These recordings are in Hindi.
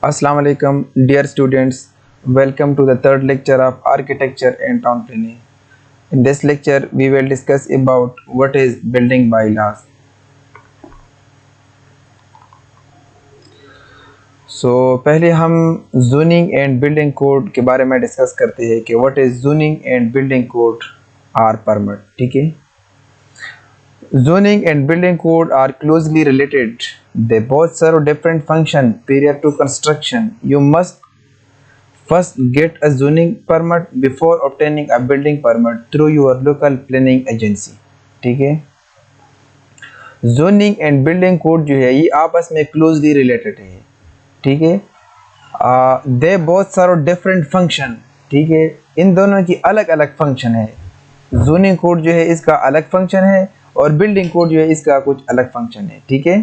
Assalamu alaikum, dear students. Welcome to the third lecture of architecture and town planning. In this lecture, we will discuss about what is building bylaws. पहले हम zoning and building code के बारे में डिस्कस करते हैं कि what is zoning and building code are permit. ठीक है. Zoning and building code are closely related. They both serve different function prior to construction. You must first get a zoning permit before obtaining a building permit through your local planning agency. ठीक है. Zoning and building code जो है ये आपस में closely related है. ठीक है. They both serve different function. ठीक है. इन दोनों की अलग अलग फंक्शन है. Zoning code जो है इसका अलग फंक्शन है और बिल्डिंग कोड जो है इसका कुछ अलग फंक्शन है. ठीक है.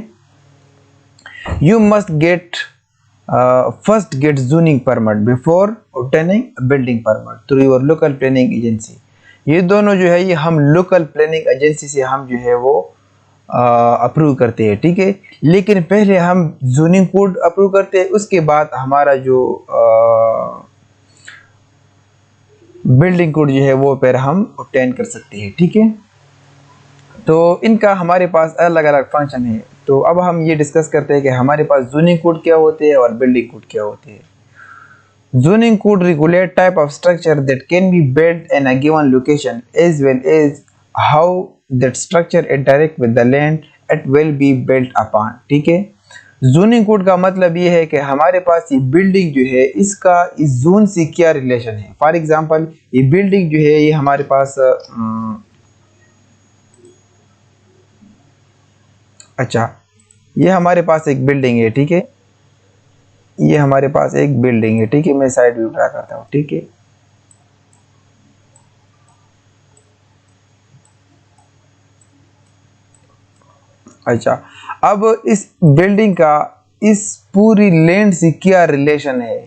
You must get first get zoning permit before obtaining building permit through your local planning agency. ये दोनों जो है ये हम लोकल प्लानिंग एजेंसी से हम जो है वो अप्रूव करते हैं. ठीक है. लेकिन पहले हम जोनिंग कोड अप्रूव करते हैं, उसके बाद हमारा जो बिल्डिंग कोड जो है वो फिर हम ऑब्टेन कर सकते हैं. ठीक है. तो इनका हमारे पास अलग अलग फंक्शन है. तो अब हम ये डिस्कस करते हैं कि हमारे पास जोनिंग कोड क्या होते हैं और बिल्डिंग कोड क्या होते हैं. Zoning code regulate type of structure that can be built in a given location as well as how that structure interact with the land it will be built upon. ठीक है. जोनिंग कोड का मतलब ये है कि हमारे पास ये बिल्डिंग जो है इसका इस जोन से क्या रिलेशन है. फॉर एग्जांपल ये बिल्डिंग जो है ये हमारे पास ये हमारे पास एक बिल्डिंग है. ठीक है. ये हमारे पास एक बिल्डिंग है. ठीक है. मैं साइड व्यू ड्रा करता हूँ. ठीक है. अब इस बिल्डिंग का इस पूरी लैंड से क्या रिलेशन है.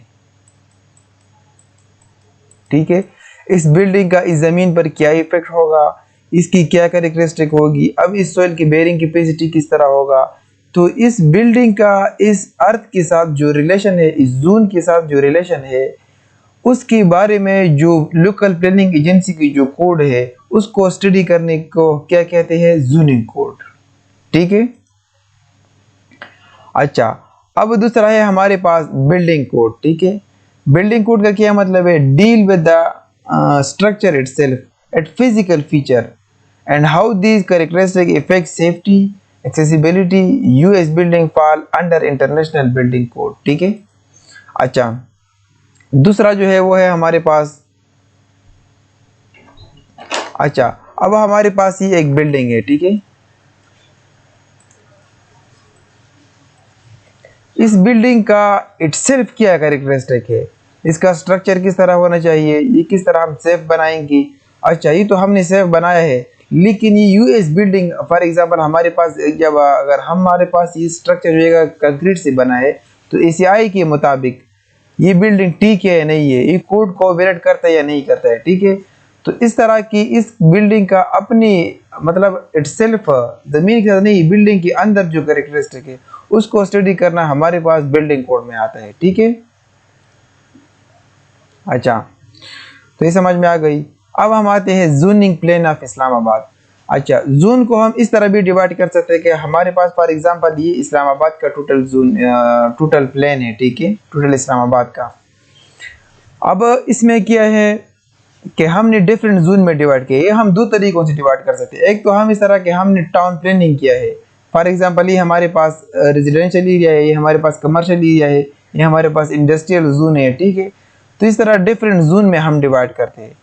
ठीक है. इस बिल्डिंग का इस जमीन पर क्या इफेक्ट होगा, इसकी क्या कैरेक्टरिस्टिक होगी, अब इस सोइल की बेरिंग कैपेसिटी किस तरह होगा. तो इस बिल्डिंग का इस अर्थ के साथ जो रिलेशन है, इस जोन के साथ जो रिलेशन है, उसके बारे में जो लोकल प्लानिंग एजेंसी की जो कोड है उसको स्टडी करने को क्या कहते हैं, जोनिंग कोड. ठीक है. अब दूसरा है हमारे पास बिल्डिंग कोड. ठीक है. बिल्डिंग कोड का क्या मतलब है, deal with the structure itself eight physical feature and how these characteristics affect safety, accessibility. US building fall under international building code. ठीक है. दूसरा जो है वो है हमारे पास अब हमारे पास ये एक बिल्डिंग है. ठीक है. इस बिल्डिंग का इटसेल्फ क्या कैरेक्टरिस्टिक है, इसका स्ट्रक्चर किस तरह होना चाहिए, ये किस तरह हम सेफ बनाएंगे. ये तो हमने सेफ बनाया है, लेकिन ये यूएस बिल्डिंग फॉर एग्जांपल हमारे पास जब अगर हमारे पास ये स्ट्रक्चर जो है कंक्रीट से बना है तो एसीआई के मुताबिक ये बिल्डिंग ठीक है या नहीं है, ये कोड को कोऑपरेट करता है या नहीं करता है. ठीक है. तो इस तरह की इस बिल्डिंग का अपनी मतलब इटसेल्फ जमीन के साथ नहीं, बिल्डिंग के अंदर जो कैरेक्टरिस्टिक है उसको स्टडी करना हमारे पास बिल्डिंग कोड में आता है. ठीक है. तो ये समझ में आ गई. अब हम आते हैं zoning plan of Islamabad. Zone को हम इस तरह भी डिवाइड कर सकते हैं कि हमारे पास फॉर एग्जांपल ये इस्लामाबाद का टोटल जोन टोटल प्लान है. ठीक है. टोटल इस्लामाबाद का. अब इसमें क्या है कि हमने डिफरेंट जोन में डिवाइड किया. ये हम दो तरीकों से डिवाइड कर सकते हैं. एक तो हम इस तरह के हमने टाउन प्लानिंग किया है. फॉर एग्जांपल ये हमारे पास रेजिडेंशियल एरिया है, ये हमारे पास कमर्शियल एरिया है, ये हमारे पास इंडस्ट्रियल जोन है. ठीक है. तो इस तरह डिफरेंट जोन में हम डिवाइड करते हैं.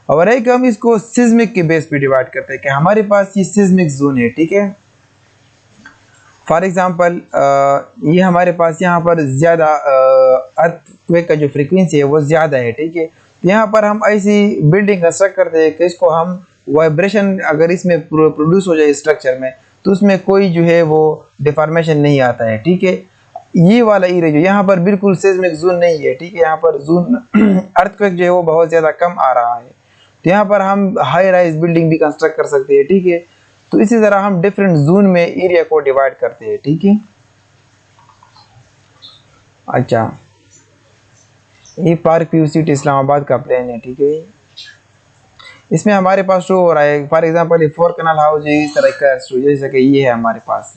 और एक हम इसको सिस्मिक के बेस पे डिवाइड करते हैं कि हमारे पास ये सिस्मिक जोन है. ठीक है. फॉर एग्जांपल ये हमारे पास यहाँ पर ज़्यादा अर्थक्वेक का जो फ्रीक्वेंसी है वो ज़्यादा है. ठीक है. यहाँ पर हम ऐसी बिल्डिंग कंस्ट्रक्ट करते हैं कि इसको हम वाइब्रेशन अगर इसमें प्रोड्यूस हो जाए स्ट्रक्चर में तो उसमें कोई जो है वो डिफॉर्मेशन नहीं आता है. ठीक है. ये वाला एरिया जो यहाँ पर बिल्कुल सिस्मिक जोन नहीं है. ठीक है. यहाँ पर जोन अर्थक्वेक जो है वो बहुत ज़्यादा कम आ रहा है. तो यहाँ पर हम हाई राइज बिल्डिंग भी कंस्ट्रक्ट कर सकते हैं. ठीक है. तो इसी तरह हम डिफरेंट जोन में एरिया को डिवाइड करते हैं. ठीक है. ये पार्क व्यू सिटी इस्लामाबाद का प्लान है, ठीक है। इसमें हमारे पास शो हो रहा है फॉर एग्जांपल ये 4 कनल हाउस है, इस तरह का जैसे कि ये है हमारे पास,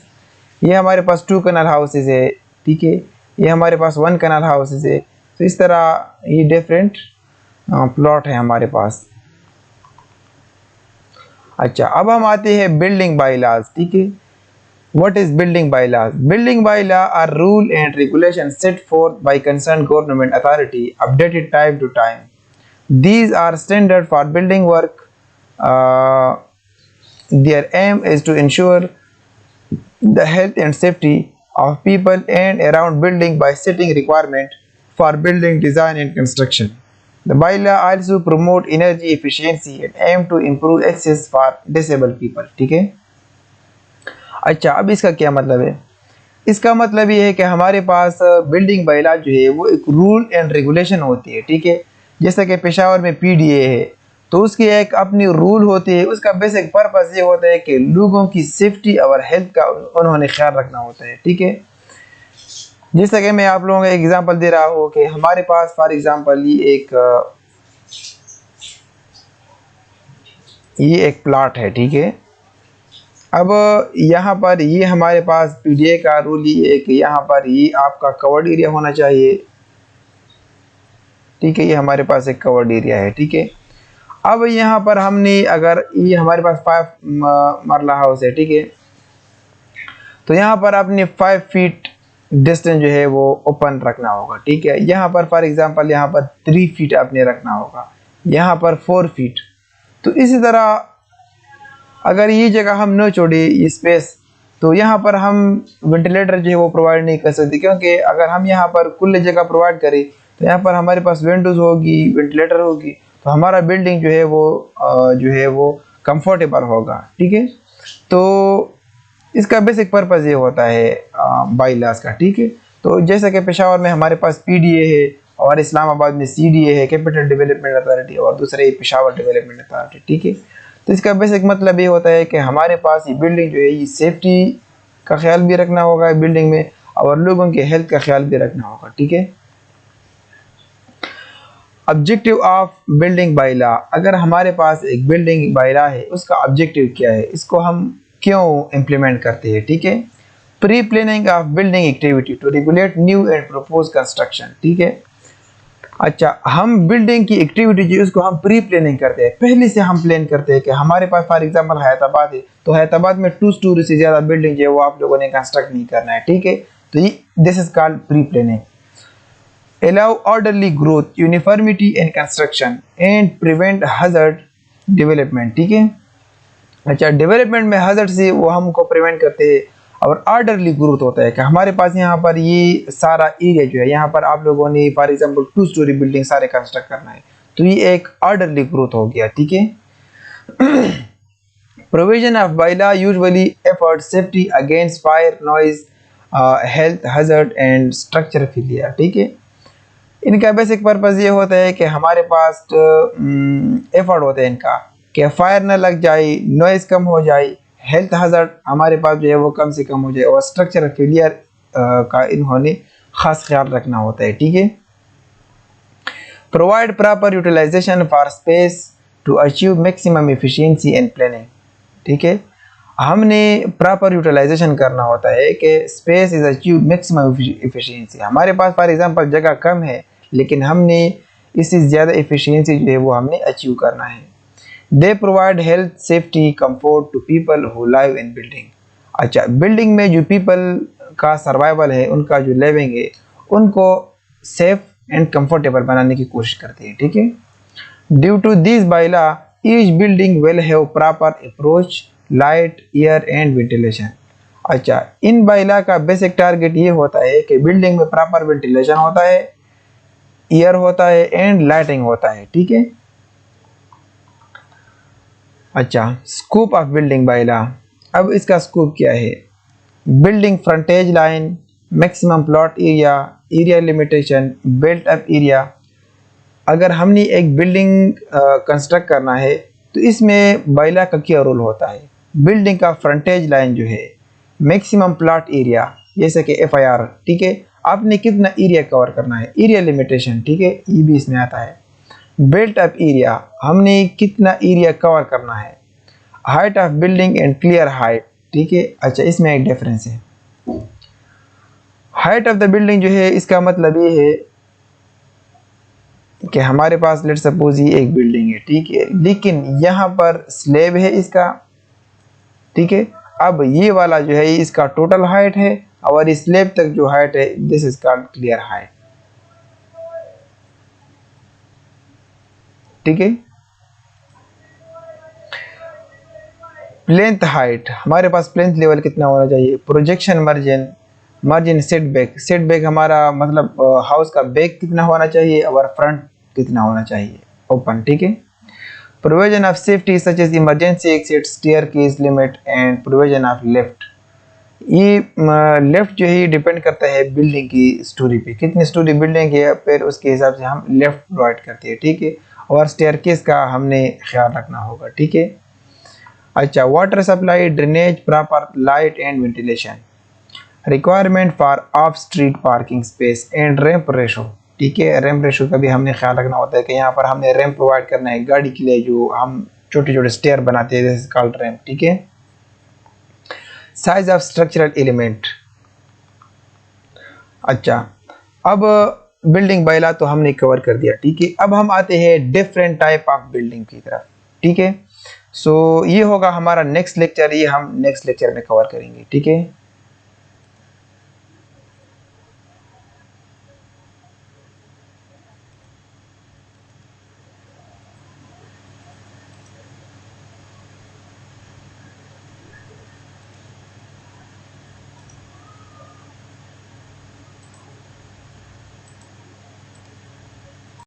ये हमारे पास 2 कनल हाउसेज है, ठीक है। ये हमारे पास 1 कनल हाउसेज है। तो इस तरह ये डिफरेंट प्लॉट है हमारे पास। अच्छा, अब हम आते हैं बिल्डिंग बायलॉज, ठीक है। What is building bylaws? Building bylaw are rule and regulation set forth by concerned government authority, updated time to time. These are standard for building work. Their aim is to ensure the health and safety of people and around building by setting requirement for building design and construction. The bylaw also promote energy efficiency and aim to improve access for disabled people. ठीक है। अच्छा, अब इसका क्या मतलब है? इसका मतलब ये है कि हमारे पास बिल्डिंग बायलॉ जो है वो एक रूल एंड रेगुलेशन होती है, ठीक है। जैसे कि पेशावर में पीडीए है, तो उसकी एक अपनी रूल होती है। उसका बेसिक पर्पस ये होता है कि लोगों की सेफ्टी और हेल्थ का उन्होंने ख्याल रखना होता है, ठीक है। जैसा कि मैं आप लोगों को एग्जांपल दे रहा हूँ कि हमारे पास फॉर एग्जांपल ये एक प्लॉट है, ठीक है। अब यहाँ पर ये हमारे पास पीडीए का रूल ये है कि यहाँ पर ये आपका कवर्ड एरिया होना चाहिए, ठीक है। ये हमारे पास एक कवर्ड एरिया है, ठीक है। अब यहाँ पर हमने अगर ये हमारे पास 5 मरला हाउस है, ठीक है। तो यहाँ पर आपने 5 फीट डिस्टेंस जो है वो ओपन रखना होगा, ठीक है। यहाँ पर फॉर एग्जांपल यहाँ पर 3 फीट आपने रखना होगा, यहाँ पर 4 फीट। तो इसी तरह अगर ये जगह हम न छोड़े ये स्पेस, तो यहाँ पर हम वेंटिलेटर जो है वो प्रोवाइड नहीं कर सकते, क्योंकि अगर हम यहाँ पर कुल जगह प्रोवाइड करें तो यहाँ पर हमारे पास विंडोज़ होगी, वेंटिलेटर होगी, तो हमारा बिल्डिंग जो है वो कंफर्टेबल होगा, ठीक है। तो इसका बेसिक पर्पज़ ये होता है बायलॉज का, ठीक है। तो जैसा कि पेशावर में हमारे पास पीडीए है और इस्लामाबाद में सीडीए है, कैपिटल डेवलपमेंट अथॉरिटी, और दूसरे पेशावर डेवलपमेंट अथॉरिटी, ठीक है। तो इसका बेसिक मतलब ये होता है कि हमारे पास ये बिल्डिंग जो है ये सेफ्टी का ख्याल भी रखना होगा बिल्डिंग में, और लोगों के हेल्थ का ख्याल भी रखना होगा, ठीक है। ऑब्जेक्टिव ऑफ बिल्डिंग बायलॉ, अगर हमारे पास एक बिल्डिंग बायलॉ है उसका ऑब्जेक्टिव क्या है, इसको हम क्यों इम्प्लीमेंट करते हैं, ठीक है। Pre planning of building activity to regulate new and propose construction, ठीक है। अच्छा, हम बिल्डिंग की एक्टिविटी जो उसको हम प्री प्लानिंग करते हैं, पहले से हम प्लान करते हैं कि हमारे पास फॉर एग्जांपल हैदराबाद है, तो हैदराबाद में 2 स्टोरी से ज़्यादा बिल्डिंग जो है वो आप लोगों ने कंस्ट्रक्ट नहीं करना है, ठीक है। तो ये this is called pre planning. Allow orderly growth, uniformity in construction and prevent hazard development, ठीक है। अच्छा, डेवलपमेंट में हज़ार्ड से वो हमको प्रिवेंट करते हैं, और ऑर्डरली ग्रोथ होता है कि हमारे पास यहाँ पर ये सारा एरिया जो है यहाँ पर आप लोगों ने फॉर एग्जांपल 2 स्टोरी बिल्डिंग सारे कंस्ट्रक्ट करना है, तो ये एक ऑर्डरली ग्रोथ हो गया, ठीक है। Provision of bylaw usually effort safety against fire, noise, health hazard and structure failure, ठीक है। इनका बेसिक पर्पज़ ये होता है कि हमारे पास एफर्ट होते हैं इनका कि फायर न लग जाए, नॉइज़ कम हो जाए, हेल्थ हज़ार्ड हमारे पास जो है वो कम से कम हो जाए, और स्ट्रक्चरल फेलियर का इन्होंने ख़ास ख्याल रखना होता है, ठीक है। Provide proper utilisation for space to achieve maximum efficiency and planning, ठीक है। हमने प्रॉपर यूटिलाइजेशन करना होता है कि space is achieve maximum efficiency. हमारे पास फॉर एग्जांपल जगह कम है, लेकिन हमने इससे ज़्यादा एफिशिएंसी जो है वो हमने अचीव करना है। They provide health safety comfort to people who live in building. अच्छा, बिल्डिंग में जो पीपल का सर्वाइवल है, उनका जो लिविंग है, उनको सेफ एंड कंफर्टेबल बनाने की कोशिश करते हैं, ठीक है। Due to this bylaw each building will have proper approach, light, air and ventilation. अच्छा, इन बायलॉ का बेसिक टारगेट ये होता है कि बिल्डिंग में प्रॉपर वेंटिलेशन होता है, एयर होता है एंड लाइटिंग होता है, ठीक है। अच्छा, स्कोप ऑफ बिल्डिंग बायलॉ, अब इसका स्कोप क्या है। Building frontage line, maximum plot area, area limitation, built up area. अगर हमने एक बिल्डिंग कंस्ट्रक्ट करना है तो इसमें बायलॉ का क्या रोल होता है। बिल्डिंग का फ्रंटेज लाइन जो है, मैक्सिमम प्लॉट एरिया जैसे कि FIR, ठीक है। आपने कितना एरिया कवर करना है, एरिया लिमिटेशन, ठीक है, ये भी इसमें आता है। बिल्ट अप एरिया, हमने कितना एरिया कवर करना है। Height of building and clear height, ठीक है। अच्छा, इसमें एक डिफरेंस है। हाइट ऑफ द बिल्डिंग जो है इसका मतलब ये है कि हमारे पास लेट सपोज ये एक बिल्डिंग है, ठीक है, लेकिन यहाँ पर स्लैब है इसका, ठीक है। अब ये वाला जो है इसका टोटल हाइट है और इस स्लैब तक जो हाइट है this is called clear height, ठीक है। प्लेंथ हाइट, हमारे पास प्लेंथ लेवल कितना होना चाहिए। Projection margin, margin setback, setback हमारा मतलब हाउस का बैक कितना होना चाहिए और फ्रंट कितना होना चाहिए, ओपन, ठीक है। Provision of safety such as emergency exit, staircase limit and provision of lift. ये लेफ्ट जो है डिपेंड करता है बिल्डिंग की स्टोरी पे, कितनी स्टोरी बिल्डिंग है फिर उसके हिसाब से हम लेफ्ट प्रोवाइड करते हैं, ठीक है। और स्टेयरकेस का हमने ख्याल रखना होगा, ठीक है। अच्छा, water supply, drainage, proper light and ventilation, requirement for of street parking space and ramp ratio, ठीक है। रैंप रेशो का भी हमने ख्याल रखना होता है कि यहाँ पर हमने रैंप प्रोवाइड करना है गाड़ी के लिए, जो हम छोटे छोटे स्टेयर बनाते हैं, दिस इज कॉल्ड रैंप, ठीक है। साइज ऑफ स्ट्रक्चरल एलिमेंट, अच्छा, अब बिल्डिंग बैला तो हमने कवर कर दिया, ठीक है। अब हम आते हैं डिफरेंट टाइप ऑफ बिल्डिंग की तरफ, ठीक है। सो ये होगा हमारा नेक्स्ट लेक्चर, ये हम नेक्स्ट लेक्चर में कवर करेंगे, ठीक है।